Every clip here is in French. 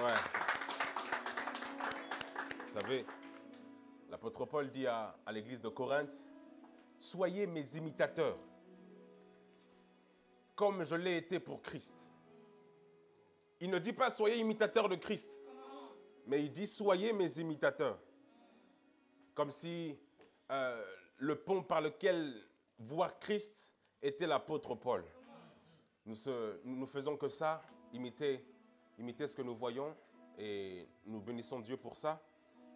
Ouais. Vous savez, l'apôtre Paul dit à l'église de Corinthe, « Soyez mes imitateurs, comme je l'ai été pour Christ. » Il ne dit pas « Soyez imitateurs de Christ », mais il dit « Soyez mes imitateurs ». Comme si le pont par lequel voir Christ était l'apôtre Paul. Nous faisons que ça, imiter ce que nous voyons, et nous bénissons Dieu pour ça.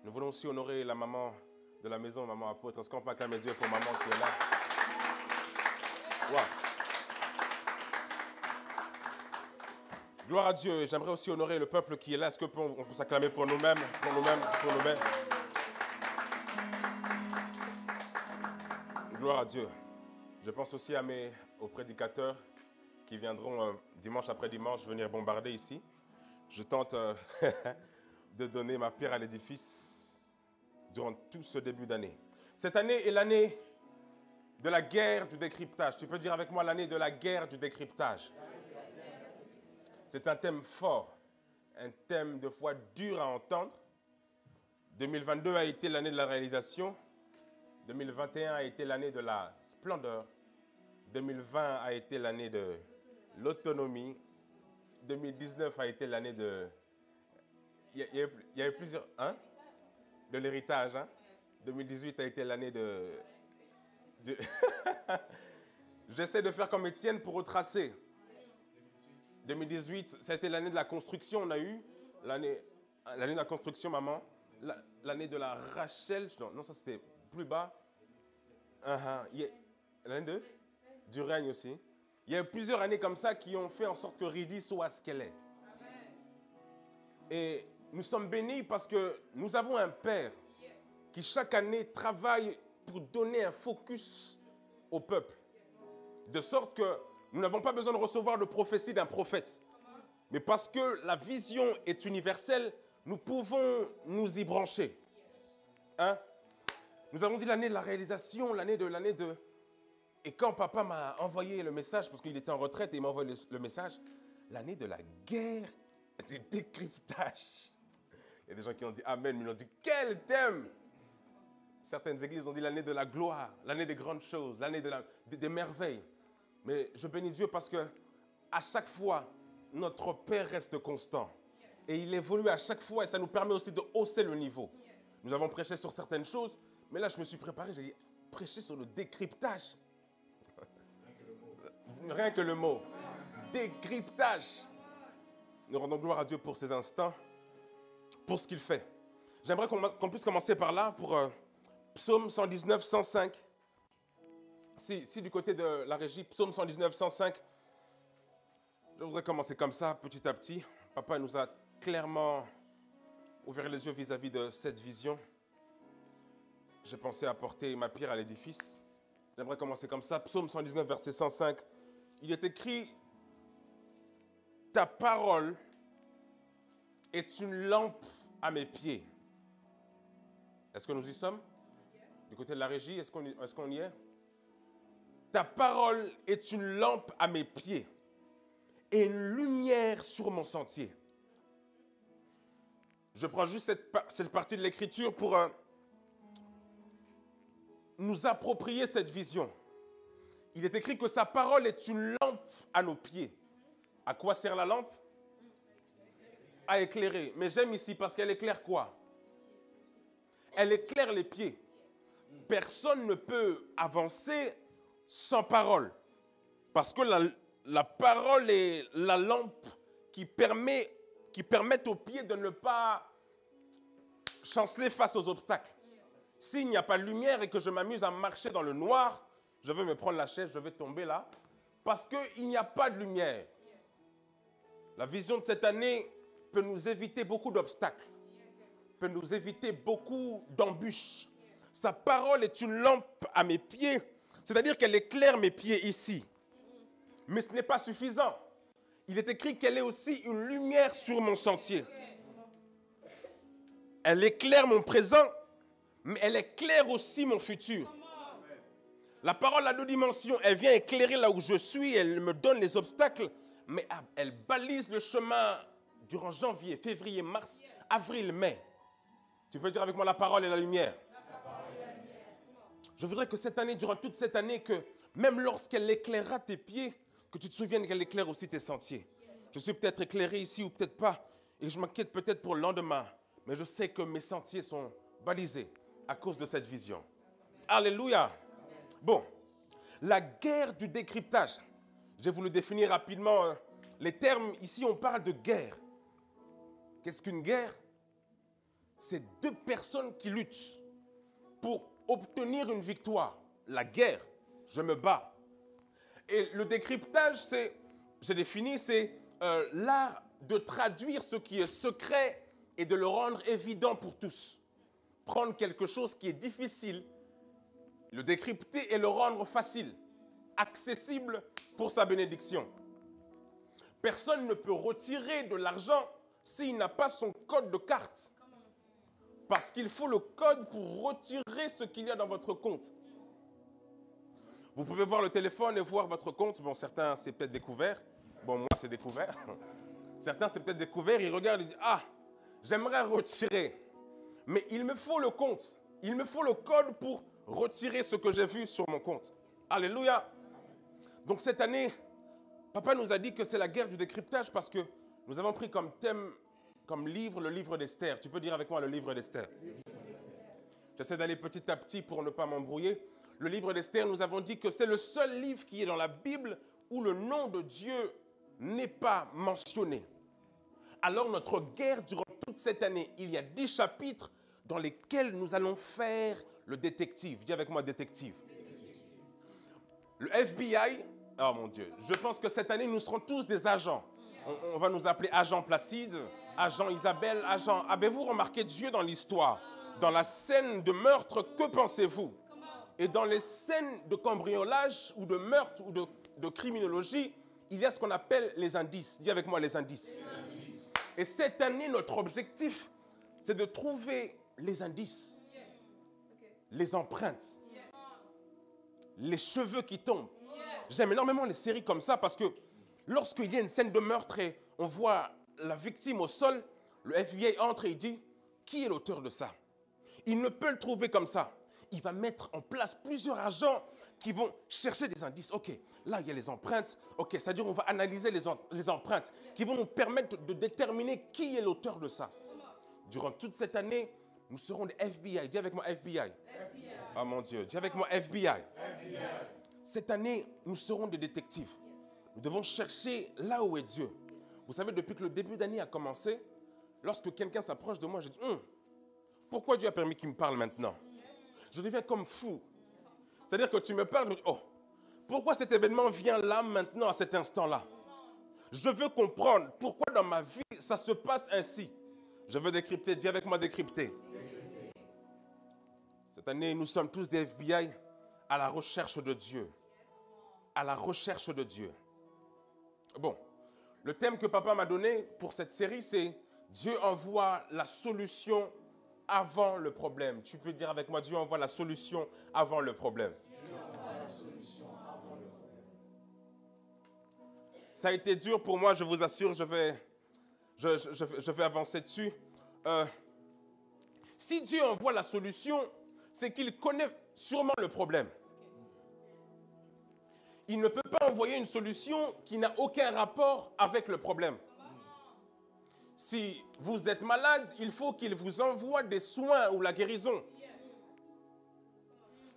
Nous voulons aussi honorer la maman de la maison, maman apôtre. Est-ce qu'on peut acclamer Dieu pour maman qui est là? Wow. Gloire à Dieu. J'aimerais aussi honorer le peuple qui est là. Est-ce qu'on peut s'acclamer pour nous-mêmes, pour nous-mêmes, pour nous-mêmes? Gloire à Dieu. Je pense aussi aux prédicateurs qui viendront dimanche après dimanche venir bombarder ici. Je tente de donner ma pierre à l'édifice durant tout ce début d'année. Cette année est l'année de la guerre du décryptage. Tu peux dire avec moi l'année de la guerre du décryptage. C'est un thème fort, un thème de foi dur à entendre. 2022 a été l'année de la réalisation. 2021 a été l'année de la splendeur. 2020 a été l'année de l'autonomie. 2019 a été l'année de... Il y a eu plusieurs... Hein? De l'héritage. Hein? 2018 a été l'année de... J'essaie de faire comme Étienne pour retracer. 2018, ça a été l'année de la construction. On a eu l'année de la construction, maman. L'année de la Rachel. Non, ça c'était plus bas. L'année du règne aussi. Il y a eu plusieurs années comme ça qui ont fait en sorte que Ridi soit ce qu'elle est. Et nous sommes bénis parce que nous avons un Père qui chaque année travaille pour donner un focus au peuple. De sorte que nous n'avons pas besoin de recevoir de prophétie d'un prophète. Mais parce que la vision est universelle, nous pouvons nous y brancher. Hein? Nous avons dit l'année de la réalisation, l'année de... Et quand papa m'a envoyé le message, parce qu'il était en retraite et il m'a envoyé le message, l'année de la guerre du décryptage. Il y a des gens qui ont dit Amen, mais ils ont dit quel thème! Certaines églises ont dit l'année de la gloire, l'année des grandes choses, l'année des merveilles. Mais je bénis Dieu parce que à chaque fois, notre Père reste constant. Et il évolue à chaque fois et ça nous permet aussi de hausser le niveau. Nous avons prêché sur certaines choses, mais là je me suis préparé, j'ai dit prêcher sur le décryptage. Rien que le mot. Décryptage. Nous rendons gloire à Dieu pour ces instants, pour ce qu'il fait. J'aimerais qu'on puisse commencer par là, pour Psaume 119, 105. Si du côté de la régie, Psaume 119, 105, je voudrais commencer comme ça, petit à petit. Papa nous a clairement ouvert les yeux vis-à-vis de cette vision. J'ai pensé apporter ma pierre à l'édifice. J'aimerais commencer comme ça. Psaume 119, verset 105. Il est écrit « Ta parole est une lampe à mes pieds. » Est-ce que nous y sommes? Du côté de la régie, est-ce qu'on y est? Ta parole est une lampe à mes pieds et une lumière sur mon sentier. Je prends juste cette partie de l'écriture pour nous approprier cette vision. Il est écrit que sa parole est une lampe à nos pieds. À quoi sert la lampe? À éclairer. Mais j'aime ici parce qu'elle éclaire quoi? Elle éclaire les pieds. Personne ne peut avancer sans parole. Parce que la parole est la lampe qui permet aux pieds de ne pas chanceler face aux obstacles. S'il n'y a pas de lumière et que je m'amuse à marcher dans le noir, je vais me prendre la chaise, je vais tomber là. Parce qu'il n'y a pas de lumière. La vision de cette année peut nous éviter beaucoup d'obstacles. Peut nous éviter beaucoup d'embûches. Sa parole est une lampe à mes pieds. C'est-à-dire qu'elle éclaire mes pieds ici. Mais ce n'est pas suffisant. Il est écrit qu'elle est aussi une lumière sur mon sentier. Elle éclaire mon présent, mais elle éclaire aussi mon futur. La parole a deux dimensions. Elle vient éclairer là où je suis, elle me donne les obstacles, mais elle balise le chemin durant janvier, février, mars, avril, mai. Tu peux dire avec moi la parole et la lumière. Je voudrais que cette année, durant toute cette année, que même lorsqu'elle éclairera tes pieds, que tu te souviennes qu'elle éclaire aussi tes sentiers. Je suis peut-être éclairé ici ou peut-être pas, et je m'inquiète peut-être pour le lendemain, mais je sais que mes sentiers sont balisés à cause de cette vision. Alléluia. Bon, la guerre du décryptage. Je vais vous le définir rapidement. Les termes, ici on parle de guerre. Qu'est-ce qu'une guerre? C'est deux personnes qui luttent pour obtenir une victoire. La guerre, je me bats. Et le décryptage, j'ai défini, c'est l'art de traduire ce qui est secret et de le rendre évident pour tous. Prendre quelque chose qui est difficile, le décrypter et le rendre facile, accessible pour sa bénédiction. Personne ne peut retirer de l'argent s'il n'a pas son code de carte. Parce qu'il faut le code pour retirer ce qu'il y a dans votre compte. Vous pouvez voir le téléphone et voir votre compte. Bon, certains, c'est peut-être découvert. Bon, moi, c'est découvert. Certains, c'est peut-être découvert. Ils regardent et disent, ah, j'aimerais retirer. Mais il me faut le compte. Il me faut le code pour retirer ce que j'ai vu sur mon compte. Alléluia. Donc, cette année, Papa nous a dit que c'est la guerre du décryptage parce que nous avons pris comme thème, comme livre, le livre d'Esther. Tu peux dire avec moi le livre d'Esther. J'essaie d'aller petit à petit pour ne pas m'embrouiller. Le livre d'Esther, nous avons dit que c'est le seul livre qui est dans la Bible où le nom de Dieu n'est pas mentionné. Alors notre guerre durant toute cette année, il y a 10 chapitres dans lesquels nous allons faire le détective. Dis avec moi détective. Le FBI, oh mon Dieu, je pense que cette année nous serons tous des agents. On va nous appeler agent Placide, agent Isabelle, agent... Avez-vous remarqué Dieu dans l'histoire? Dans la scène de meurtre, que pensez-vous? Et dans les scènes de cambriolage ou de meurtre ou de criminologie, il y a ce qu'on appelle les indices. Dis avec moi les indices. Et cette année, notre objectif, c'est de trouver les indices, les empreintes, les cheveux qui tombent. J'aime énormément les séries comme ça parce que lorsqu'il y a une scène de meurtre et on voit la victime au sol, le FBI entre et il dit, qui est l'auteur de ça? Il ne peut le trouver comme ça. Il va mettre en place plusieurs agents qui vont chercher des indices. OK, là, il y a les empreintes. OK, c'est-à-dire on va analyser les empreintes qui vont nous permettre de déterminer qui est l'auteur de ça. Durant toute cette année, nous serons des FBI. Dis avec moi FBI. Oh mon Dieu, dis avec moi FBI. Cette année, nous serons des détectives. Nous devons chercher là où est Dieu. Vous savez, depuis que le début d'année a commencé, lorsque quelqu'un s'approche de moi, je dis, pourquoi Dieu a permis qu'il me parle maintenant? Je deviens comme fou. C'est-à-dire que tu me parles, je me dis, oh, pourquoi cet événement vient là, maintenant, à cet instant-là? Je veux comprendre pourquoi dans ma vie, ça se passe ainsi. Je veux décrypter. Dis avec moi décrypter. Cette année, nous sommes tous des FBI à la recherche de Dieu. À la recherche de Dieu. Bon, le thème que papa m'a donné pour cette série, c'est Dieu envoie la solution avant le problème. Tu peux dire avec moi, Dieu envoie la solution avant le problème. Ça a été dur pour moi, je vous assure, je vais avancer dessus. Si Dieu envoie la solution, c'est qu'il connaît sûrement le problème. Il ne peut pas envoyer une solution qui n'a aucun rapport avec le problème. Si vous êtes malade, il faut qu'il vous envoie des soins ou la guérison.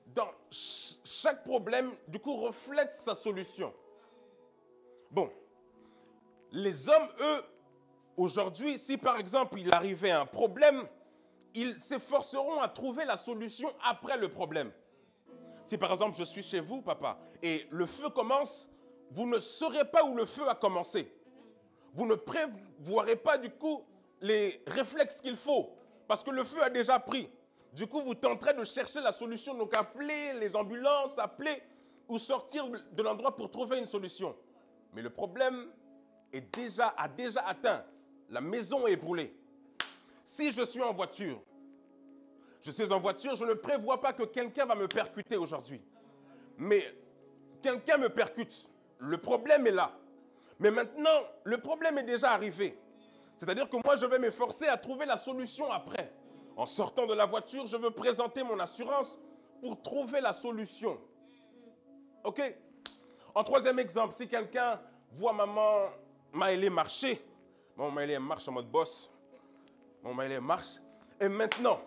Dans chaque problème, du coup, reflète sa solution. Bon, les hommes, eux, aujourd'hui, si par exemple il arrivait un problème, ils s'efforceront à trouver la solution après le problème. Si par exemple je suis chez vous, papa, et le feu commence, vous ne saurez pas où le feu a commencé. Vous ne prévoirez pas du coup les réflexes qu'il faut, parce que le feu a déjà pris. Du coup, vous tenterez de chercher la solution, donc appeler les ambulances, appeler ou sortir de l'endroit pour trouver une solution. Mais le problème a déjà atteint. La maison est brûlée. Si je suis en voiture, je ne prévois pas que quelqu'un va me percuter aujourd'hui. Mais quelqu'un me percute. Le problème est là. Mais maintenant, le problème est déjà arrivé. C'est-à-dire que moi, je vais m'efforcer à trouver la solution après. En sortant de la voiture, je veux présenter mon assurance pour trouver la solution. OK? En troisième exemple, si quelqu'un voit maman Maëlé marcher, maman Maëlé marche en mode boss, maman Maëlé marche, et maintenant,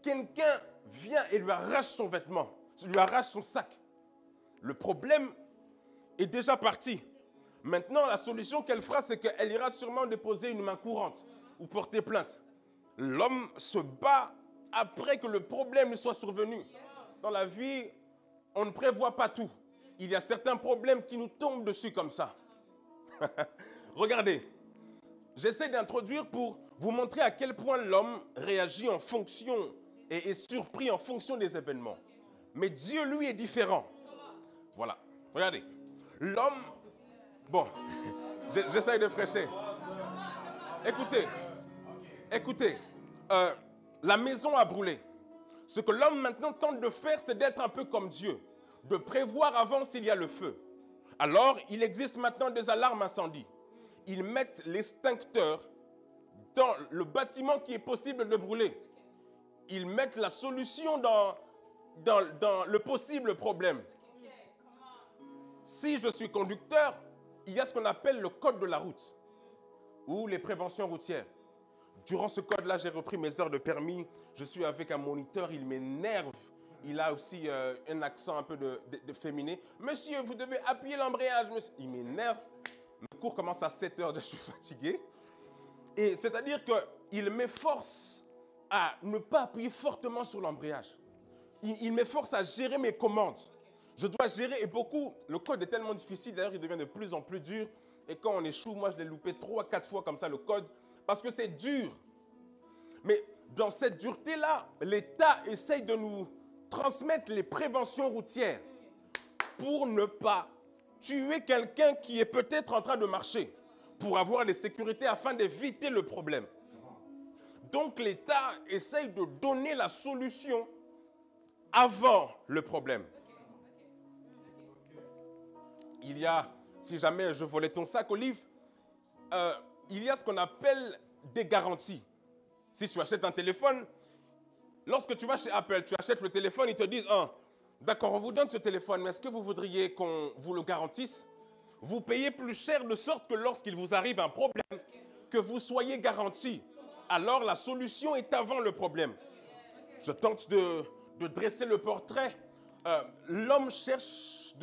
quelqu'un vient et lui arrache son vêtement, lui arrache son sac. Le problème est déjà parti. Maintenant, la solution qu'elle fera, c'est qu'elle ira sûrement déposer une main courante ou porter plainte. L'homme se bat après que le problème lui soit survenu. Dans la vie, on ne prévoit pas tout. Il y a certains problèmes qui nous tombent dessus comme ça. Regardez, j'essaie d'introduire pour vous montrer à quel point l'homme réagit en fonction et est surpris en fonction des événements. Mais Dieu, lui, est différent. Voilà, regardez. L'homme... Bon, j'essaie de fraîcher. Écoutez, la maison a brûlé. Ce que l'homme maintenant tente de faire, c'est d'être un peu comme Dieu, de prévoir avant s'il y a le feu. Alors, il existe maintenant des alarmes incendie. Ils mettent l'extincteur dans le bâtiment qui est possible de brûler. Ils mettent la solution dans le possible problème. Si je suis conducteur, il y a ce qu'on appelle le code de la route ou les préventions routières. Durant ce code-là, j'ai repris mes heures de permis. Je suis avec un moniteur, il m'énerve. Il a aussi un accent un peu de féminin. Monsieur, vous devez appuyer l'embrayage. Monsieur. Il m'énerve. Mes cours commencent à 7 heures, je suis fatigué. Et c'est-à-dire qu'il m'efforce à ne pas appuyer fortement sur l'embrayage. Il m'efforce à gérer mes commandes. Je dois gérer, et beaucoup, le code est tellement difficile, d'ailleurs il devient de plus en plus dur. Et quand on échoue, moi je l'ai loupé 3-4 fois comme ça le code, parce que c'est dur. Mais dans cette dureté-là, l'État essaye de nous transmettre les préventions routières pour ne pas tuer quelqu'un qui est peut-être en train de marcher, pour avoir les sécurités afin d'éviter le problème. Donc l'État essaye de donner la solution avant le problème. Il y a, si jamais je volais ton sac, Olive, il y a ce qu'on appelle des garanties. Si tu achètes un téléphone, lorsque tu vas chez Apple, tu achètes le téléphone, ils te disent, d'accord, on vous donne ce téléphone, mais est-ce que vous voudriez qu'on vous le garantisse? Vous payez plus cher de sorte que lorsqu'il vous arrive un problème, que vous soyez garanti. Alors la solution est avant le problème. Je tente de dresser le portrait. L'homme cherche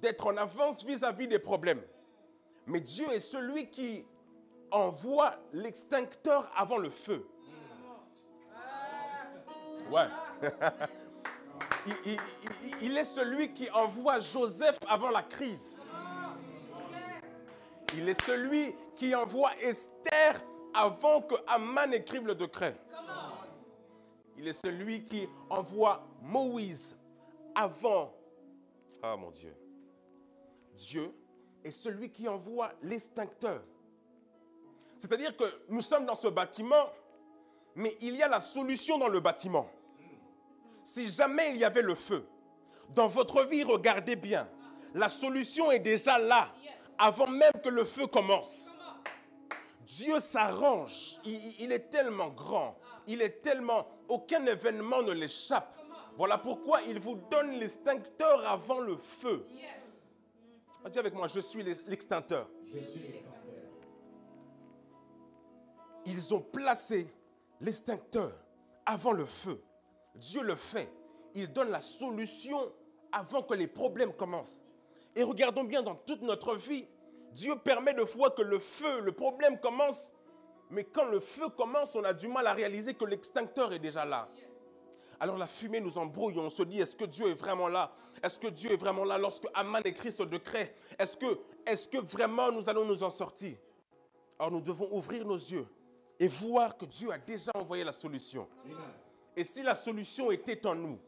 d'être en avance vis-à-vis des problèmes. Mais Dieu est celui qui envoie l'extincteur avant le feu. Ouais. Il est celui qui envoie Joseph avant la crise. Il est celui qui envoie Esther avant que Haman écrive le décret. Il est celui qui envoie Moïse avant... Ah mon Dieu. Dieu est celui qui envoie l'extincteur. C'est-à-dire que nous sommes dans ce bâtiment, mais il y a la solution dans le bâtiment. Si jamais il y avait le feu, dans votre vie, regardez bien, la solution est déjà là, avant même que le feu commence. Dieu s'arrange, il est tellement grand, il est tellement, aucun événement ne l'échappe. Voilà pourquoi il vous donne l'extincteur avant le feu. Dis avec moi, je suis l'extincteur. Je suis l'extincteur. Ils ont placé l'extincteur avant le feu. Dieu le fait. Il donne la solution avant que les problèmes commencent. Et regardons bien dans toute notre vie, Dieu permet de fois que le feu, le problème commence. Mais quand le feu commence, on a du mal à réaliser que l'extincteur est déjà là. Alors la fumée nous embrouille, on se dit, est-ce que Dieu est vraiment là? Est-ce que Dieu est vraiment là lorsque Haman écrit ce décret? Est-ce que vraiment nous allons nous en sortir? Alors nous devons ouvrir nos yeux et voir que Dieu a déjà envoyé la solution. Amen. Et si la solution était en nous,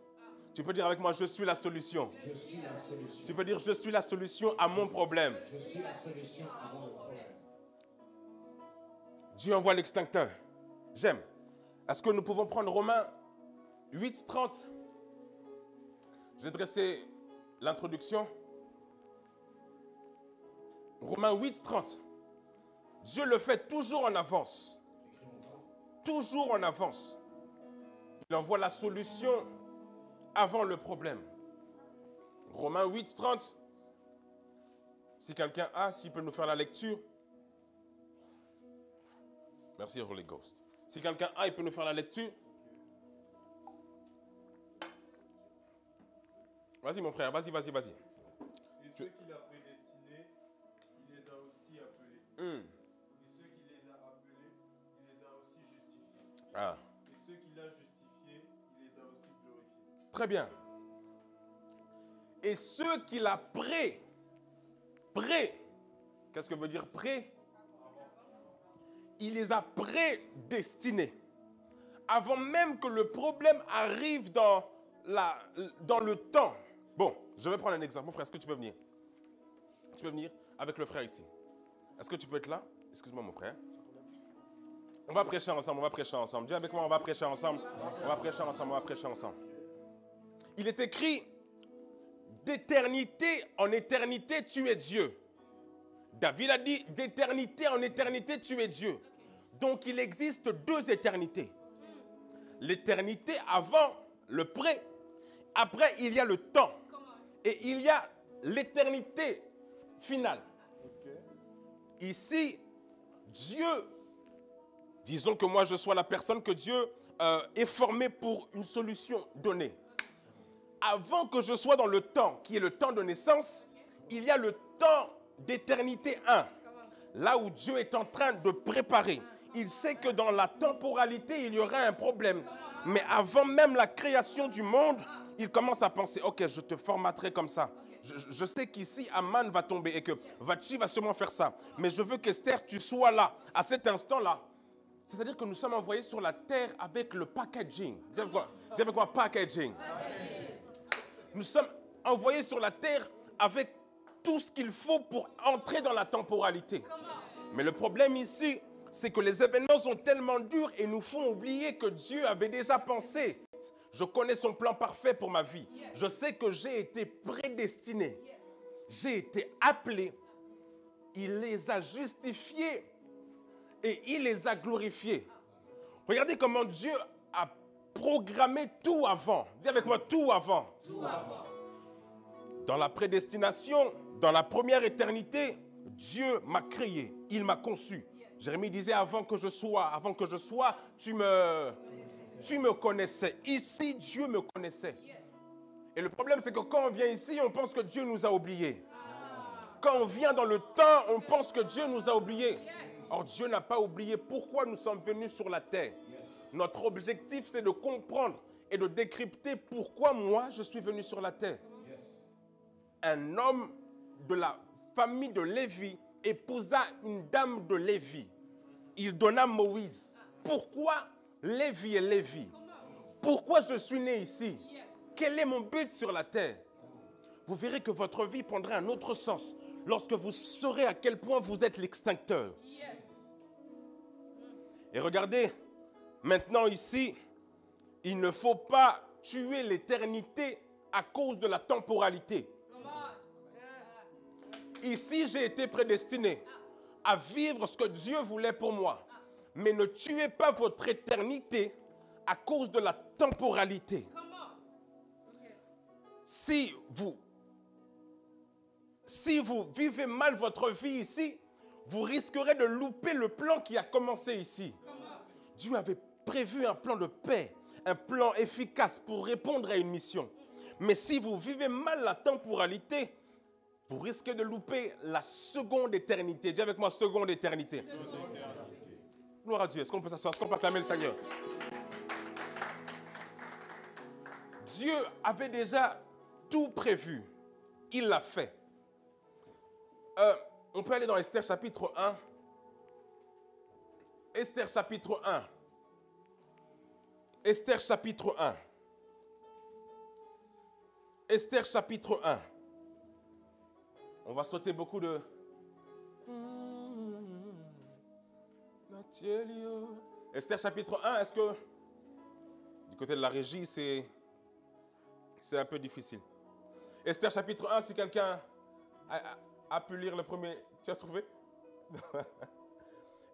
tu peux dire avec moi, je suis la solution. Je suis la solution. Tu peux dire, je suis la solution à mon problème. Je suis la solution à mon problème. Dieu envoie l'extincteur. J'aime. Est-ce que nous pouvons prendre Romains 8:30? J'ai dressé l'introduction. Romains 8:30. Dieu le fait toujours en avance. Toujours en avance. Il envoie la solution avant le problème. Romains 8, 30. Si quelqu'un a, s'il peut nous faire la lecture. Merci, Holy Ghost. Si quelqu'un a, il peut nous faire la lecture. Vas-y, mon frère, vas-y. Et ceux qu'il a prédestinés, il les a aussi appelés. Et ceux qu'il les a appelés, il les a aussi justifiés. Ah. Et ceux qu'il a justifiés, il les a aussi glorifiés. Très bien. Et ceux qu'il a pré, qu'est-ce que veut dire pré? Il les a prédestinés. Avant même que le problème arrive dans le temps. Bon, je vais prendre un exemple. Mon frère, est-ce que tu peux venir? Tu peux venir avec le frère ici. Est-ce que tu peux être là? Excuse-moi, mon frère. On va prêcher ensemble, Dis avec moi, on va prêcher ensemble. Il est écrit, d'éternité en éternité, tu es Dieu. David a dit, d'éternité en éternité, tu es Dieu. Donc, il existe deux éternités. L'éternité avant, le pré. Après, il y a le temps. Et il y a l'éternité finale. Ici, Dieu, disons que moi je sois la personne que Dieu est formée pour une solution donnée. Avant que je sois dans le temps, qui est le temps de naissance, il y a le temps d'éternité 1. Là où Dieu est en train de préparer. Il sait que dans la temporalité, il y aura un problème. Mais avant même la création du monde, il commence à penser, ok, je te formaterai comme ça. Je sais qu'ici, Aman va tomber et que Vachi va sûrement faire ça. Mais je veux qu'Esther, tu sois là, à cet instant-là. C'est-à-dire que nous sommes envoyés sur la terre avec le packaging. Dis avec moi, packaging. Nous sommes envoyés sur la terre avec tout ce qu'il faut pour entrer dans la temporalité. Mais le problème ici, c'est que les événements sont tellement durs et nous font oublier que Dieu avait déjà pensé. Je connais son plan parfait pour ma vie. Je sais que j'ai été prédestiné. J'ai été appelé. Il les a justifiés et il les a glorifiés. Regardez comment Dieu a programmé tout avant. Dis avec moi, tout avant. Tout avant. Dans la prédestination, dans la première éternité, Dieu m'a créé. Il m'a conçu. Jérémie disait, avant que je sois, tu me connaissais. Ici, Dieu me connaissait. Et le problème, c'est que quand on vient ici, on pense que Dieu nous a oubliés. Quand on vient dans le temps, on pense que Dieu nous a oubliés. Or, Dieu n'a pas oublié pourquoi nous sommes venus sur la terre. Notre objectif, c'est de comprendre et de décrypter pourquoi moi, je suis venu sur la terre. Un homme de la famille de Lévi épousa une dame de Lévi. Il donna Moïse. Pourquoi Lévi est Lévi? Pourquoi je suis né ici? Quel est mon but sur la terre? Vous verrez que votre vie prendra un autre sens lorsque vous saurez à quel point vous êtes l'extincteur. Et regardez, maintenant ici, il ne faut pas tuer l'éternité à cause de la temporalité. Ici, j'ai été prédestiné à vivre ce que Dieu voulait pour moi. Mais ne tuez pas votre éternité à cause de la temporalité. Si vous vivez mal votre vie ici, vous risquerez de louper le plan qui a commencé ici. Dieu avait prévu un plan de paix, un plan efficace pour répondre à une mission. Mais si vous vivez mal la temporalité, vous risquez de louper la seconde éternité. Dis avec moi, seconde éternité. Gloire à Dieu. Est-ce qu'on peut s'asseoir? Est-ce qu'on peut acclamer le Seigneur? Dieu avait déjà tout prévu. Il l'a fait. On peut aller dans Esther chapitre 1. Esther chapitre 1. Esther chapitre 1. Esther chapitre 1. On va sauter beaucoup de... Esther chapitre 1, est-ce que... Du côté de la régie, c'est un peu difficile. Esther chapitre 1, si quelqu'un a pu lire le premier... Tu as trouvé?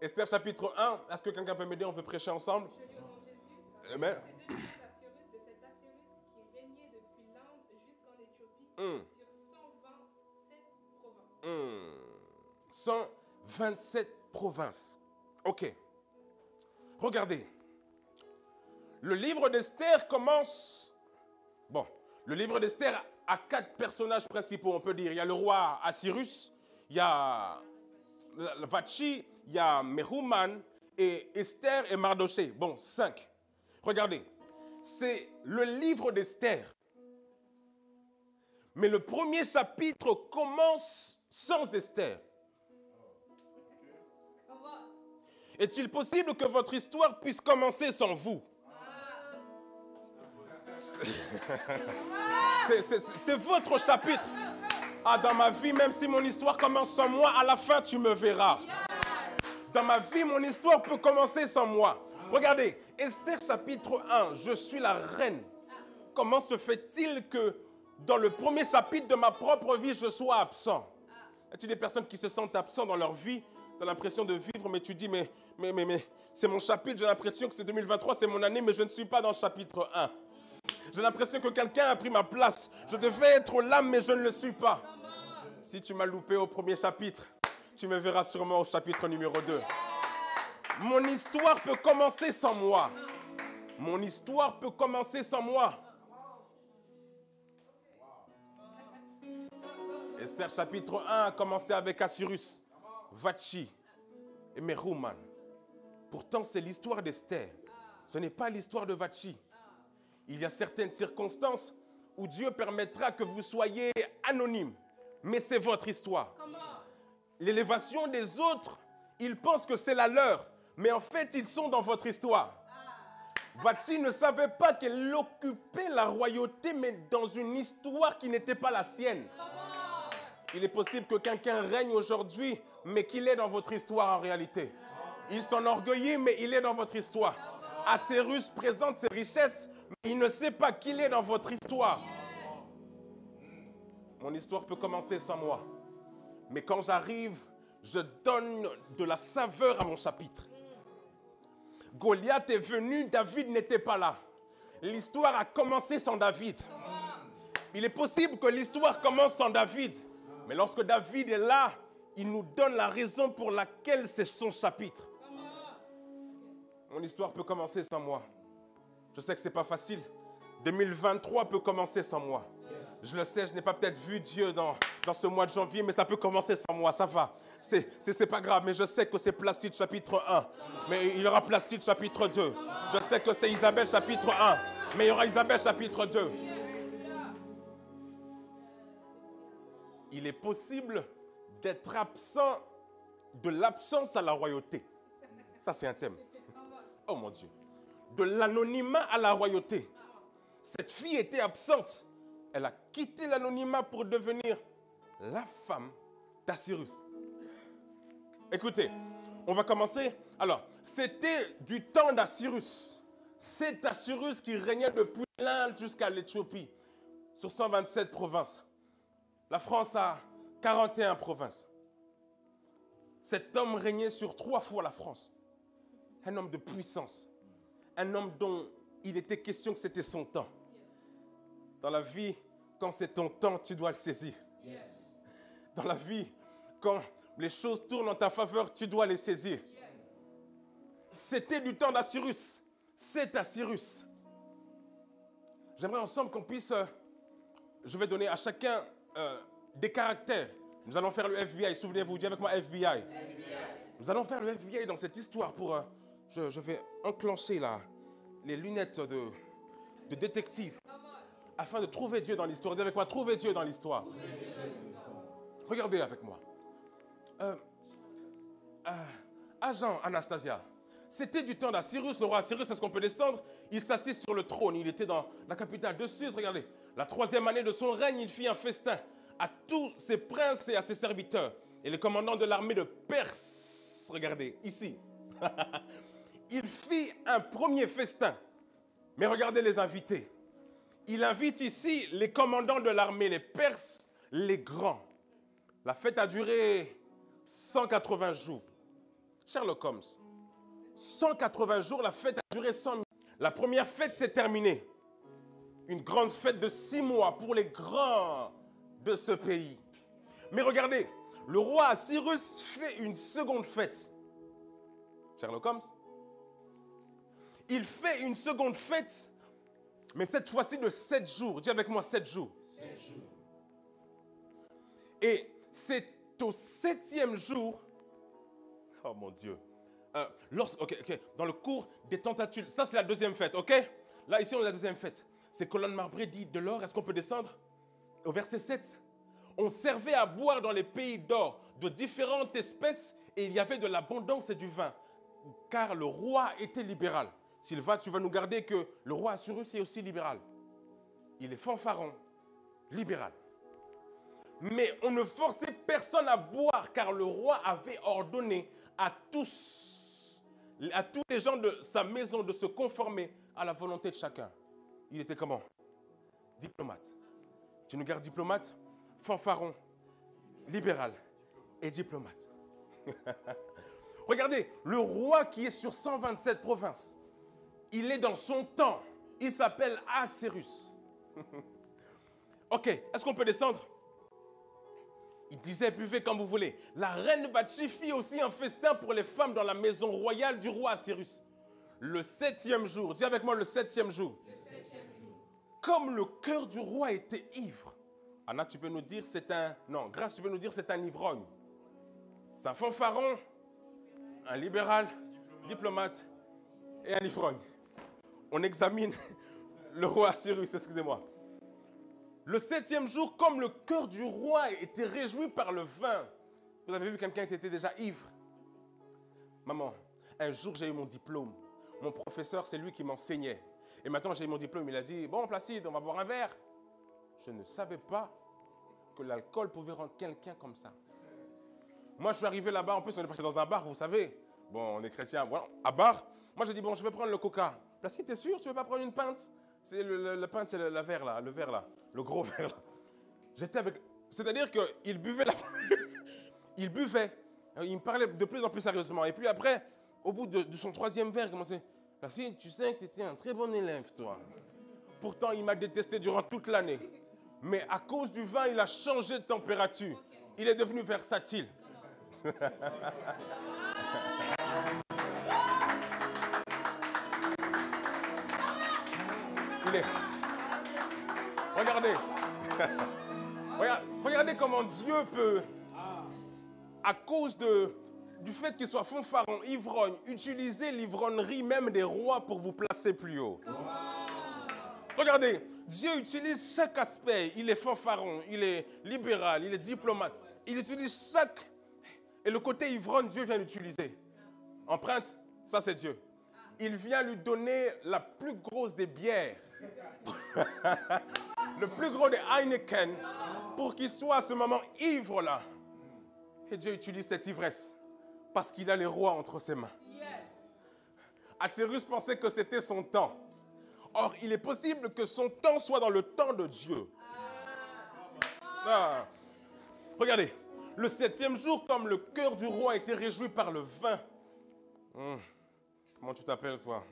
Esther chapitre 1. Est-ce que quelqu'un peut m'aider? On veut prêcher ensemble. Amen. C'était le temps d'Assyrus, de cet Assyrus qui régnait depuis l'Inde jusqu'en Éthiopie sur 127 provinces. 127 provinces. Ok. Regardez. Le livre d'Esther commence... Bon, le livre d'Esther a 4 personnages principaux, on peut dire. Il y a le roi Assyrus, il y a Vachi, il y a Mehuman, et Esther et Mardoché. Bon, 5. Regardez, c'est le livre d'Esther. Mais le premier chapitre commence sans Esther. Est-il possible que votre histoire puisse commencer sans vous? C'est votre chapitre. Ah, dans ma vie, même si mon histoire commence sans moi, à la fin, tu me verras. Dans ma vie, mon histoire peut commencer sans moi. Regardez, Esther chapitre 1, je suis la reine. Comment se fait-il que dans le premier chapitre de ma propre vie, je sois absent? Y a-t-il des personnes qui se sentent absents dans leur vie? Tu as l'impression de vivre, mais tu dis, mais c'est mon chapitre, j'ai l'impression que c'est 2023, c'est mon année, mais je ne suis pas dans le chapitre 1. J'ai l'impression que quelqu'un a pris ma place. Je devais être là, mais je ne le suis pas. Si tu m'as loupé au premier chapitre, tu me verras sûrement au chapitre numéro 2. Mon histoire peut commencer sans moi. Mon histoire peut commencer sans moi. Esther chapitre 1 a commencé avec Assyrus, Vachi et Mehuman. Pourtant, c'est l'histoire d'Esther. Ce n'est pas l'histoire de Vachi. Il y a certaines circonstances où Dieu permettra que vous soyez anonyme. Mais c'est votre histoire. L'élévation des autres, ils pensent que c'est la leur. Mais en fait, ils sont dans votre histoire. Vachi ne savait pas qu'elle occupait la royauté, mais dans une histoire qui n'était pas la sienne. Il est possible que quelqu'un règne aujourd'hui, mais qu'il est dans votre histoire en réalité. Il s'enorgueillit, mais il est dans votre histoire. Assyrus présente ses richesses, mais il ne sait pas qu'il est dans votre histoire. Mon histoire peut commencer sans moi. Mais quand j'arrive, je donne de la saveur à mon chapitre. Goliath est venu, David n'était pas là. L'histoire a commencé sans David. Il est possible que l'histoire commence sans David. Mais lorsque David est là, il nous donne la raison pour laquelle c'est son chapitre. Mon histoire peut commencer sans moi. Je sais que ce n'est pas facile. 2023 peut commencer sans moi. Je le sais, je n'ai pas peut-être vu Dieu dans ce mois de janvier, mais ça peut commencer sans moi, ça va. C'est pas grave, mais je sais que c'est Placide chapitre 1. Mais il y aura Placide chapitre 2. Je sais que c'est Isabelle chapitre 1. Mais il y aura Isabelle chapitre 2. Il est possible d'être absent de l'absence à la royauté. Ça, c'est un thème. Oh mon Dieu. De l'anonymat à la royauté. Cette fille était absente. Elle a quitté l'anonymat pour devenir la femme d'Assyrus. Écoutez, on va commencer. Alors, c'était du temps d'Assyrus. C'est Assyrus qui régnait depuis l'Inde jusqu'à l'Éthiopie, sur 127 provinces. La France a 41 provinces. Cet homme régnait sur 3 fois la France. Un homme de puissance. Un homme dont il était question que c'était son temps. Dans la vie, quand c'est ton temps, tu dois le saisir. Yes. Dans la vie, quand les choses tournent en ta faveur, tu dois les saisir. Yes. C'était du temps d'Assyrus. C'est Assyrus. J'aimerais ensemble qu'on puisse... je vais donner à chacun des caractères. Nous allons faire le FBI. Souvenez-vous, dis avec moi FBI. FBI. Nous allons faire le FBI dans cette histoire pour... je vais enclencher les lunettes de détective. Afin de trouver Dieu dans l'histoire. Dis avec moi, trouver Dieu dans l'histoire. Regardez avec moi. Agent Anastasia. C'était du temps d'Assyrus, le roi Assyrus, est-ce qu'on peut descendre? Il s'assit sur le trône, il était dans la capitale de Suse, regardez. La 3e année de son règne, il fit un festin à tous ses princes et à ses serviteurs. Et les commandants de l'armée de Perse, regardez, ici. Il fit un premier festin. Mais regardez les invités. Il invite ici les commandants de l'armée, les Perses, les grands. La fête a duré 180 jours. Sherlock Holmes. 180 jours, la fête a duré 100 000. La première fête s'est terminée. Une grande fête de 6 mois pour les grands de ce pays. Mais regardez, le roi Cyrus fait une seconde fête. Sherlock Holmes. Il fait une seconde fête, mais cette fois-ci de 7 jours. Dis avec moi 7 jours. 7 jours. Et c'est au 7e jour, oh mon Dieu, dans le cours des tentatules, ça c'est la deuxième fête, ok? Là ici on a la deuxième fête. C'est Colonne Marbré dit de l'or, est-ce qu'on peut descendre? Au verset 7, on servait à boire dans les pays d'or de différentes espèces et il y avait de l'abondance et du vin, car le roi était libéral. Sylvain, tu vas nous garder que le roi Cyrus est aussi libéral. Il est fanfaron, libéral. Mais on ne forçait personne à boire, car le roi avait ordonné à tous les gens de sa maison de se conformer à la volonté de chacun. Il était comment? Diplomate. Tu nous gardes diplomate, fanfaron, libéral et diplomate. Regardez, le roi qui est sur 127 provinces, il est dans son temps. Il s'appelle Ahasuérus. Ok, est-ce qu'on peut descendre? Il disait, buvez comme vous voulez. La reine Vashti fit aussi un festin pour les femmes dans la maison royale du roi Ahasuérus. Le 7e jour, dis avec moi le 7e jour. Le 7e jour. Comme le cœur du roi était ivre. Anna, tu peux nous dire c'est un... Non, Grâce, tu peux nous dire c'est un ivrogne. C'est un fanfaron, un libéral, diplomate et un ivrogne. On examine le roi Ahasuérus, excusez-moi. Le 7e jour, comme le cœur du roi était réjoui par le vin. Vous avez vu quelqu'un qui était déjà ivre? Maman, un jour j'ai eu mon diplôme. Mon professeur, c'est lui qui m'enseignait. Et maintenant j'ai eu mon diplôme, il a dit, bon Placide, on va boire un verre. Je ne savais pas que l'alcool pouvait rendre quelqu'un comme ça. Moi je suis arrivé là-bas, en plus on est passé dans un bar, vous savez. Bon, on est chrétien, bon, à bar. Moi j'ai dit, bon, je vais prendre le coca. Placide, t'es sûr, tu ne veux pas prendre une pinte? C'est le pinte, c'est le verre là, le gros verre là. J'étais avec... C'est-à-dire qu'il buvait la... il buvait. Il me parlait de plus en plus sérieusement. Et puis après, au bout de son 3e verre, il commençait... Placide, tu sais que tu étais un très bon élève, toi. Pourtant, il m'a détesté durant toute l'année. Mais à cause du vin, il a changé de température. Il est devenu versatile. Il est... Regardez. Regardez comment Dieu peut, à cause du fait qu'il soit fanfaron, ivrogne, utiliser l'ivrognerie même des rois pour vous placer plus haut. Regardez, Dieu utilise chaque aspect. Il est fanfaron, il est libéral, il est diplomate. Il utilise chaque... Et le côté ivrogne, Dieu vient l'utiliser. Empreinte, ça c'est Dieu. Il vient lui donner la plus grosse des bières. Le plus gros des Heineken pour qu'il soit à ce moment ivre-là. Et Dieu utilise cette ivresse parce qu'il a les rois entre ses mains. Ahasuérus pensait que c'était son temps. Or, il est possible que son temps soit dans le temps de Dieu. Ah. Regardez, le 7e jour, comme le cœur du roi était réjoui par le vin. Comment tu t'appelles, toi?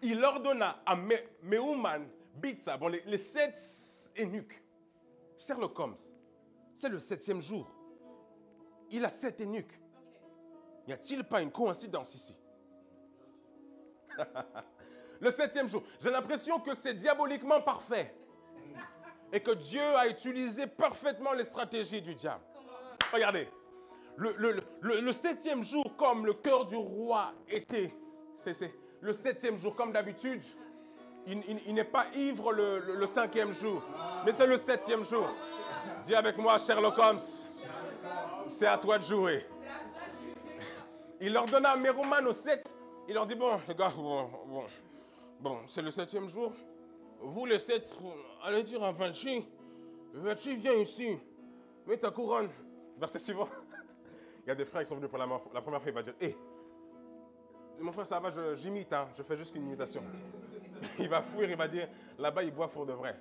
Il ordonna à Meuman, Bitsa, bon, les 7 eunuques. Sherlock Holmes, c'est le 7e jour. Il a 7 eunuques. N'y a-t-il pas une coïncidence ici? Le 7e jour. J'ai l'impression que c'est diaboliquement parfait. Et que Dieu a utilisé parfaitement les stratégies du diable. Regardez. Le 7e jour, comme le cœur du roi était... Le 7e jour, comme d'habitude, il n'est pas ivre le 5e jour, mais c'est le 7e jour. Dis avec moi, Sherlock Holmes, c'est à toi de jouer. Il leur donna à Meuman au 7. Il leur dit, bon, les gars, bon, c'est le 7e jour. Vous, les 7, allez dire à Vashti, viens ici, mets ta couronne. Verset suivant. Il y a des frères qui sont venus pour la première fois, il va dire, hé, mon frère, ça va, j'imite, hein, je fais juste une imitation. Il va fuir, il va dire, là-bas, il boit pour de vrai.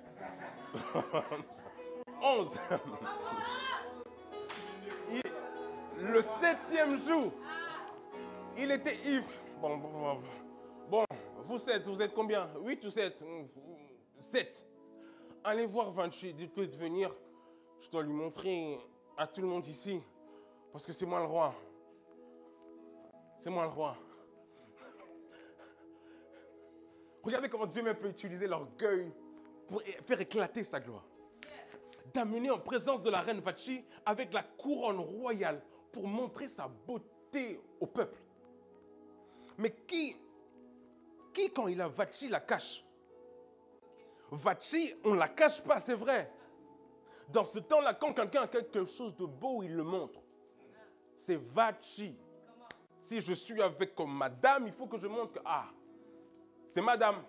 11. Le 7e jour, il était ivre. Bon, vous êtes combien? 8 ou 7? 7. Allez voir 28, dites-lui de venir. Je dois lui montrer à tout le monde ici. Parce que c'est moi le roi. C'est moi le roi. Regardez comment Dieu même peut utiliser l'orgueil pour faire éclater sa gloire. D'amener en présence de la reine Vashti avec la couronne royale pour montrer sa beauté au peuple. Mais qui quand il a Vashti, la cache? Vashti, on ne la cache pas, c'est vrai. Dans ce temps-là, quand quelqu'un a quelque chose de beau, il le montre. C'est Vashti. Si je suis avec comme madame, il faut que je montre que, c'est madame.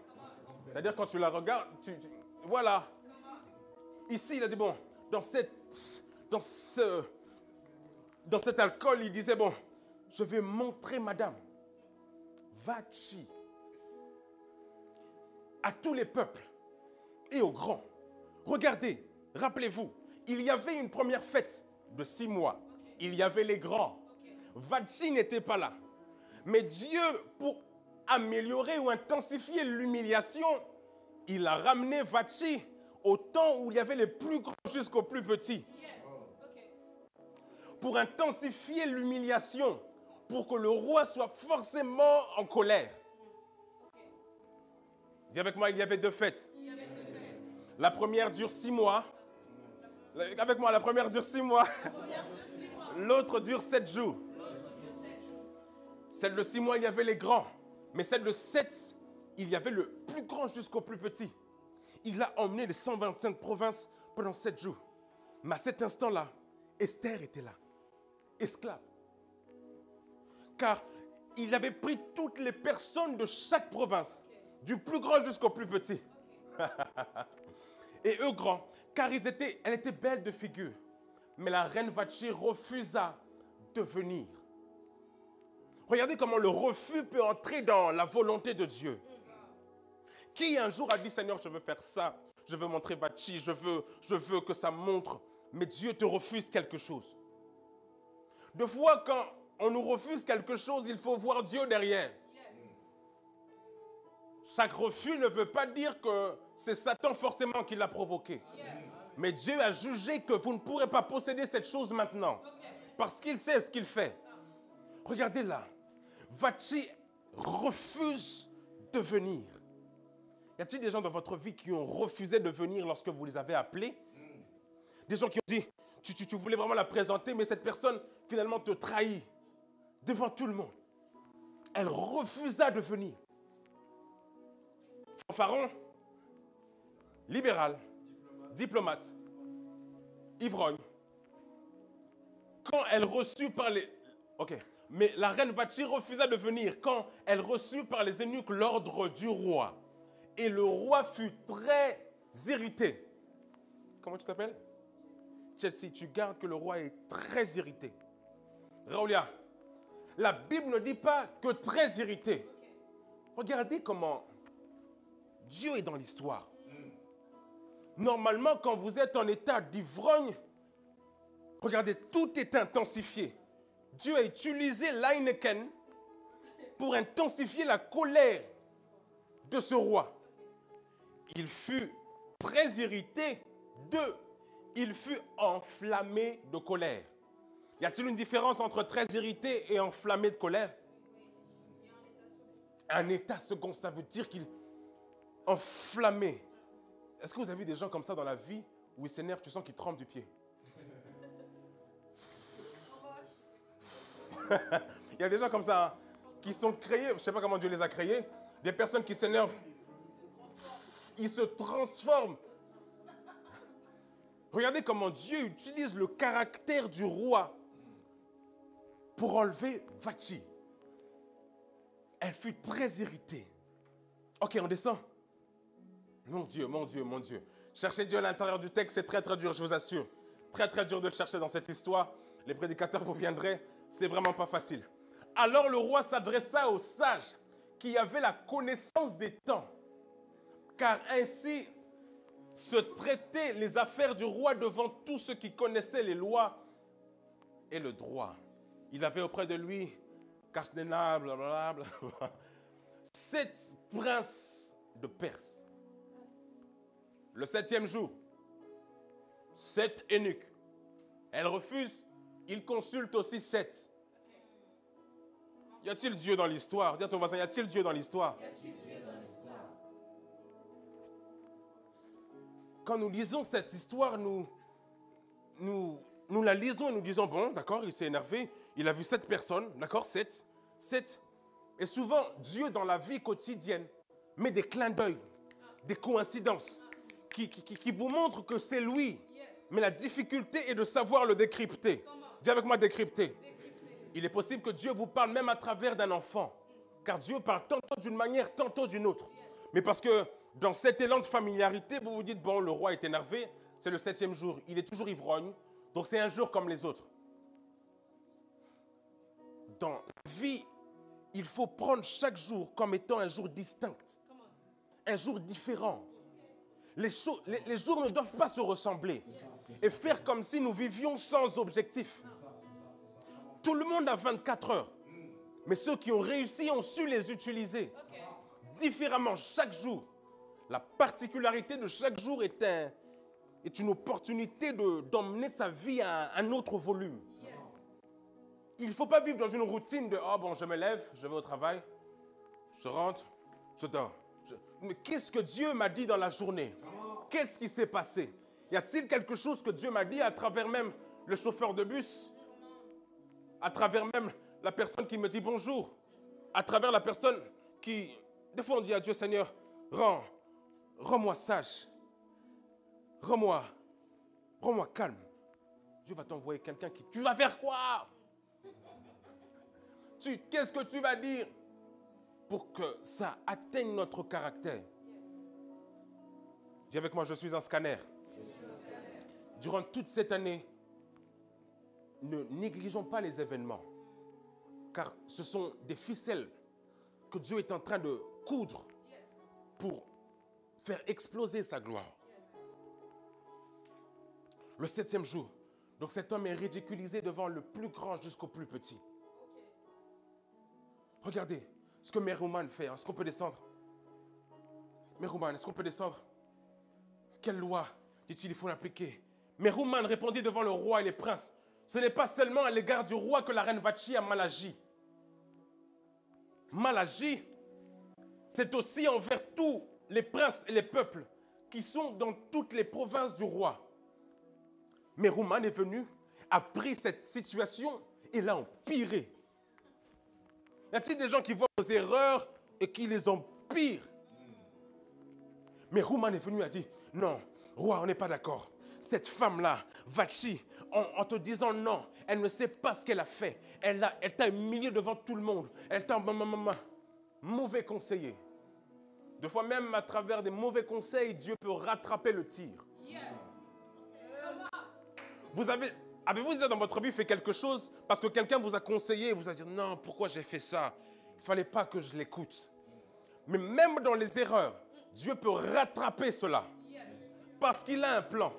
C'est-à-dire quand tu la regardes, voilà. Ici, il a dit, bon, dans cet alcool, il disait, bon, je vais montrer madame. Vashti. À tous les peuples et aux grands. Regardez, rappelez-vous, il y avait une première fête de 6 mois. Il y avait les grands. Vashti n'était pas là. Mais Dieu, pour améliorer ou intensifier l'humiliation, il a ramené Vashti au temps où il y avait les plus grands jusqu'aux plus petits. Pour intensifier l'humiliation, pour que le roi soit forcément en colère. Dis avec moi, il y avait 2 fêtes. La première dure 6 mois. Avec moi, la première dure 6 mois. L'autre dure 7 jours. Celle de 6 mois, il y avait les grands. Mais celle de 7, il y avait le plus grand jusqu'au plus petit. Il a emmené les 125 provinces pendant 7 jours. Mais à cet instant-là, Esther était là, esclave. Car il avait pris toutes les personnes de chaque province, du plus grand jusqu'au plus petit. Et eux grands, car elle était belle de figure. Mais la reine Vashti refusa de venir. Regardez comment le refus peut entrer dans la volonté de Dieu. Qui un jour a dit, Seigneur, je veux faire ça, je veux montrer Vashti, je veux que ça montre, mais Dieu te refuse quelque chose. Deux fois, quand on nous refuse quelque chose, il faut voir Dieu derrière. Chaque refus ne veut pas dire que c'est Satan forcément qui l'a provoqué. Mais Dieu a jugé que vous ne pourrez pas posséder cette chose maintenant. Parce qu'il sait ce qu'il fait. Regardez là. Vashti refuse de venir. Y a-t-il des gens dans votre vie qui ont refusé de venir lorsque vous les avez appelés? Des gens qui ont dit, tu voulais vraiment la présenter, mais cette personne finalement te trahit devant tout le monde. Elle refusa de venir. Fanfaron, libéral, diplomate, ivrogne. Quand elle reçut par les... Ok, mais la reine Vashti refusa de venir quand elle reçut par les eunuques l'ordre du roi. Et le roi fut très irrité. Comment tu t'appelles? Chelsea, tu gardes que le roi est très irrité. Raoulia, la Bible ne dit pas que très irrité. Regardez comment Dieu est dans l'histoire. Normalement, quand vous êtes en état d'ivrogne, regardez, tout est intensifié. Dieu a utilisé l'Heineken pour intensifier la colère de ce roi. Il fut très irrité. 2, il fut enflammé de colère. Y a-t-il une différence entre très irrité et enflammé de colère? Un état second, ça veut dire qu'il est enflammé. Est-ce que vous avez vu des gens comme ça dans la vie où ils s'énervent, tu sens qu'ils tremblent du pied? Il y a des gens comme ça, hein, qui sont créés, je ne sais pas comment Dieu les a créés, des personnes qui s'énervent, ils se transforment. Regardez comment Dieu utilise le caractère du roi pour enlever Vashti. Elle fut très irritée. Ok, on descend. Mon Dieu, mon Dieu, mon Dieu. Chercher Dieu à l'intérieur du texte, c'est très très dur, je vous assure. Très très dur de le chercher dans cette histoire. Les prédicateurs, vous viendrez, c'est vraiment pas facile. Alors le roi s'adressa aux sages qui avaient la connaissance des temps, car ainsi se traitaient les affaires du roi devant tous ceux qui connaissaient les lois et le droit. Il avait auprès de lui Carsnéna, blablabla, 7 princes de Perse. Le 7e jour, 7 eunuques. Elle refuse, il consulte aussi 7. Y a-t-il Dieu dans l'histoire? Dis à ton voisin, y a-t-il Dieu dans l'histoire? Quand nous lisons cette histoire, nous la lisons et nous disons, bon, d'accord, il s'est énervé, il a vu 7 personnes, d'accord, 7. Et souvent, Dieu, dans la vie quotidienne, met des clins d'œil, des coïncidences, qui vous montrent que c'est lui. Mais la difficulté est de savoir le décrypter. Dis avec moi, décrypter. Il est possible que Dieu vous parle même à travers d'un enfant. Car Dieu parle tantôt d'une manière, tantôt d'une autre. Mais parce que dans cet élan de familiarité, vous vous dites, bon, le roi est énervé, c'est le 7e jour, il est toujours ivrogne, donc c'est un jour comme les autres. Dans la vie, il faut prendre chaque jour comme étant un jour distinct, un jour différent. Les jours ne doivent pas se ressembler et faire comme si nous vivions sans objectif. Tout le monde a 24 heures, mais ceux qui ont réussi ont su les utiliser différemment chaque jour. La particularité de chaque jour est une opportunité d'emmener sa vie à un autre volume. Il ne faut pas vivre dans une routine de « Oh bon, je me lève, je vais au travail, je rentre, je dors. » Mais qu'est-ce que Dieu m'a dit dans la journée? Qu'est-ce qui s'est passé? Y a-t-il quelque chose que Dieu m'a dit à travers même le chauffeur de bus? À travers même la personne qui me dit bonjour? À travers la personne qui... Des fois on dit à Dieu, Seigneur, rends-moi sage. Rends-moi calme. Dieu va t'envoyer quelqu'un qui... Tu vas faire quoi? Qu'est-ce que tu vas dire pour que ça atteigne notre caractère? Dis avec moi, je suis un scanner. Durant toute cette année, ne négligeons pas les événements, car ce sont des ficelles que Dieu est en train de coudre pour faire exploser sa gloire. Le 7e jour, donc cet homme est ridiculisé devant le plus grand jusqu'au plus petit. Regardez ce que Merouman fait. Est-ce qu'on peut descendre? Merouman, est-ce qu'on peut descendre? Quelle loi, dit-il, il faut l'appliquer? Merouman répondit devant le roi et les princes. Ce n'est pas seulement à l'égard du roi que la reine Vashti a mal agi. Mal agi, c'est aussi envers tous les princes et les peuples qui sont dans toutes les provinces du roi. Merouman est venu, a pris cette situation et l'a empirée. Y a-t-il des gens qui voient vos erreurs et qui les empirent? Mais Merouman est venu et a dit, non, roi, on n'est pas d'accord. Cette femme-là, Vashti, en te disant non, elle ne sait pas ce qu'elle a fait. Elle t'a humilié devant tout le monde. Elle t'a mauvais conseiller. Des fois même à travers des mauvais conseils, Dieu peut rattraper le tir. Avez-vous déjà dans votre vie fait quelque chose parce que quelqu'un vous a conseillé et vous a dit non, pourquoi j'ai fait ça? Il ne fallait pas que je l'écoute. Mais même dans les erreurs, Dieu peut rattraper cela parce qu'il a un plan.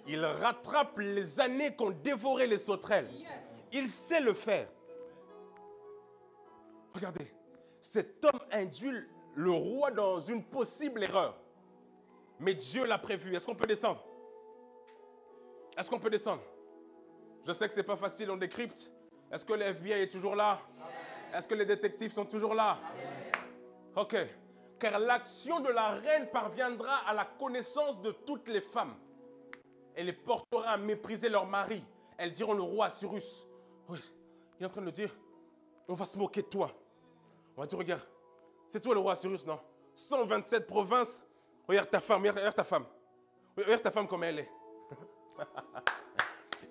Il rattrape les années qu'ont dévoré les sauterelles. Il sait le faire. Regardez, cet homme induit le roi dans une possible erreur. Mais Dieu l'a prévu. Est-ce qu'on peut descendre? Est-ce qu'on peut descendre? Je sais que ce n'est pas facile, on décrypte. Est-ce que le FBI est toujours là? Est-ce que les détectives sont toujours là? Ok. Car l'action de la reine parviendra à la connaissance de toutes les femmes. Elle les portera à mépriser leur mari. Elles diront le roi Cyrus. Oui, il est en train de dire, on va se moquer de toi. On va dire, regarde, c'est toi le roi Cyrus, non? 127 provinces. Regarde ta femme, regarde ta femme. Regarde ta femme comme elle est.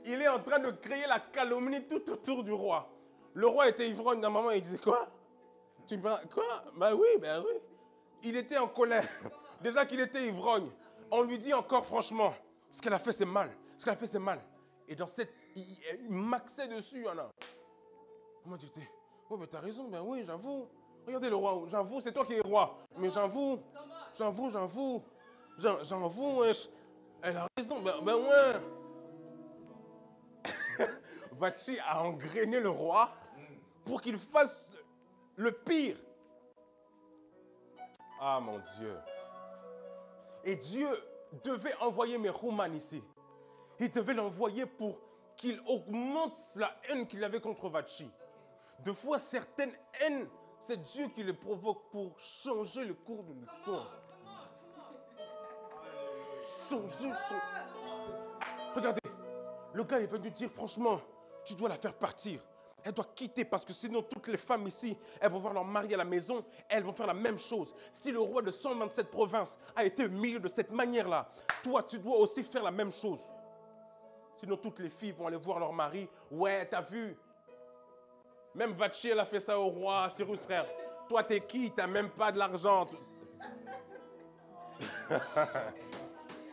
Il est en train de créer la calomnie tout autour du roi. Le roi était ivrogne d'un moment et il disait quoi? Quoi? Ben oui. Il était en colère. Déjà qu'il était ivrogne. On lui dit encore franchement, ce qu'elle a fait c'est mal. Ce qu'elle a fait c'est mal. Et dans cette... Il maxait dessus, Anna. Moi je disais, oh mais t'as raison, ben oui, j'avoue. Regardez le roi, j'avoue, c'est toi qui es roi. Mais j'avoue. Elle a raison, ben ouais. Vachi a engrainé le roi pour qu'il fasse le pire. Ah mon Dieu. Et Dieu devait envoyer Mehuman ici. Il devait l'envoyer pour qu'il augmente la haine qu'il avait contre Vachi. De fois, certaines haines, c'est Dieu qui les provoque pour changer le cours de l'histoire. Changer son... Regardez, le gars est venu dire, franchement, tu dois la faire partir. Elle doit quitter parce que sinon toutes les femmes ici, elles vont voir leur mari à la maison, elles vont faire la même chose. Si le roi de 127 provinces a été humilié de cette manière-là, toi, tu dois aussi faire la même chose. Sinon toutes les filles vont aller voir leur mari. Ouais, t'as vu? Même Vachi, elle a fait ça au roi, Cyrus, frère. Toi, t'es qui? T'as même pas de l'argent.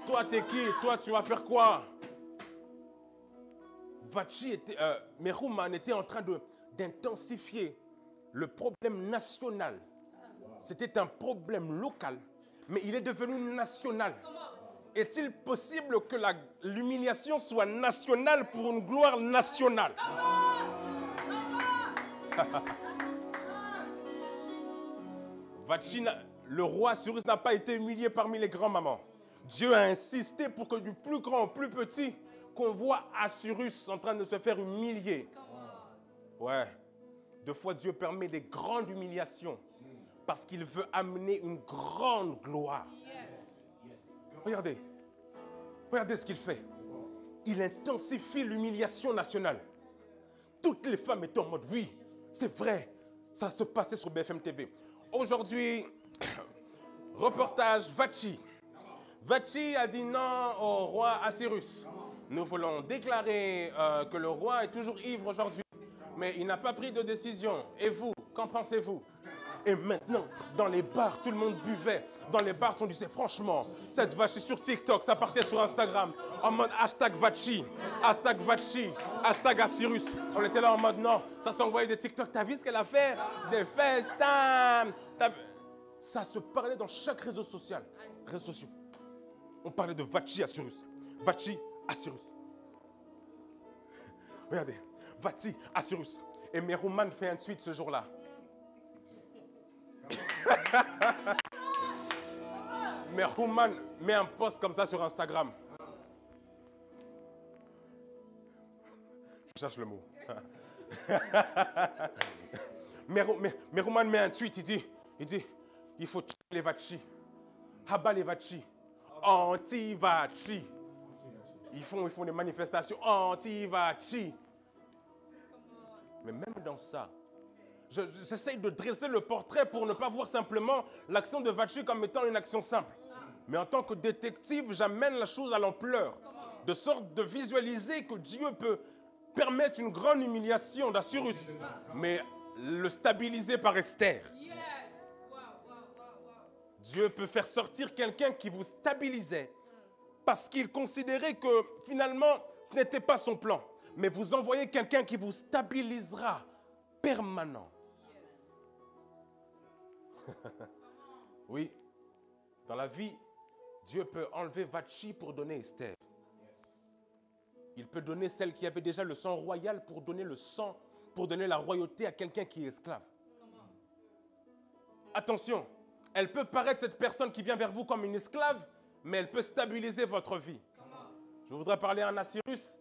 Toi, t'es qui? Toi, tu vas faire quoi? Vachi était, Mehuman était en train d'intensifier le problème national. C'était un problème local, mais il est devenu national. Est-il possible que l'humiliation soit nationale pour une gloire nationale? Vachi, le roi Cyrus n'a pas été humilié parmi les grands-mamans. Dieu a insisté pour que du plus grand au plus petit, qu'on voit Assyrus en train de se faire humilier. Ouais. Deux fois, Dieu permet des grandes humiliations parce qu'il veut amener une grande gloire. Regardez. Regardez ce qu'il fait. Il intensifie l'humiliation nationale. Toutes les femmes étaient en mode, oui, c'est vrai. Ça se passait sur BFM TV. Aujourd'hui, reportage Vachi. Vachi a dit non au roi Assyrus. Nous voulons déclarer que le roi est toujours ivre aujourd'hui, mais il n'a pas pris de décision. Et vous, qu'en pensez-vous? Et maintenant, dans les bars, tout le monde buvait. Dans les bars, on disait franchement, cette Vachi sur TikTok, ça partait sur Instagram, en mode hashtag Vachi, hashtag Assyrus. On était là en mode non, ça s'envoyait des TikTok. T'as vu ce qu'elle a fait? Des FaceTime. Ça se parlait dans chaque réseau social. Réseaux sociaux. On parlait de Vachi Assyrus. Vachi Assyrus. Regardez, Vachi Assyrus. Et Mehuman fait un tweet ce jour-là. Mehuman met un post comme ça sur Instagram. Je cherche le mot. Mehuman met un tweet, il dit, il faut tuer les Vachi. Abat les Vachi. Anti-Vachi. Ils font des manifestations anti-Vachi. Mais même dans ça, j'essaye de dresser le portrait pour ne pas voir simplement l'action de Vachi comme étant une action simple. Mais en tant que détective, j'amène la chose à l'ampleur, de sorte de visualiser que Dieu peut permettre une grande humiliation d'Assyrus, mais le stabiliser par Esther. Dieu peut faire sortir quelqu'un qui vous stabilisait parce qu'il considérait que finalement, ce n'était pas son plan. Mais vous envoyez quelqu'un qui vous stabilisera permanent. Oui, dans la vie, Dieu peut enlever Vachi pour donner Esther. Il peut donner celle qui avait déjà le sang royal pour donner le sang, pour donner la royauté à quelqu'un qui est esclave. Attention, elle peut paraître cette personne qui vient vers vous comme une esclave, mais elle peut stabiliser votre vie. Je voudrais parler à un Assyrus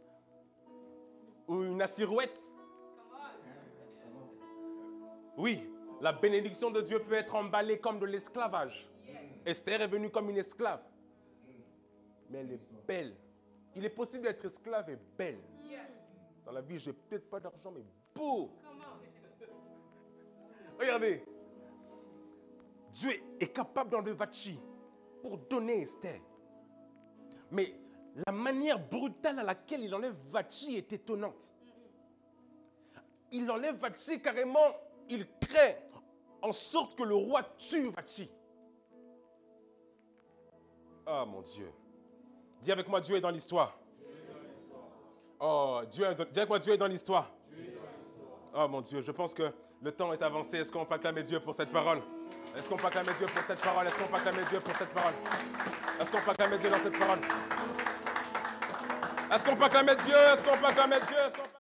ou une Assyrouette. Oui, la bénédiction de Dieu peut être emballée comme de l'esclavage. Esther est venue comme une esclave. Mais elle est belle. Il est possible d'être esclave et belle. Dans la vie, je n'ai peut-être pas d'argent, mais beau. Regardez. Dieu est capable d'enlever Vachi pour donner Esther. Mais la manière brutale à laquelle il enlève Vachi est étonnante. Il enlève Vachi carrément, il crée en sorte que le roi tue Vachi. Ah mon Dieu. Dis avec moi, Dieu est dans l'histoire. Oh, dis avec moi, Dieu est dans l'histoire. Oh mon Dieu, je pense que le temps est avancé. Est-ce qu'on peut acclamer Dieu pour cette parole? Est-ce qu'on peut acclamer Dieu pour cette parole? Est-ce qu'on peut acclamer Dieu pour cette parole? Est-ce qu'on peut acclamer Dieu dans cette parole? Est-ce qu'on peut acclamer Dieu? Est-ce qu'on peut acclamer Dieu?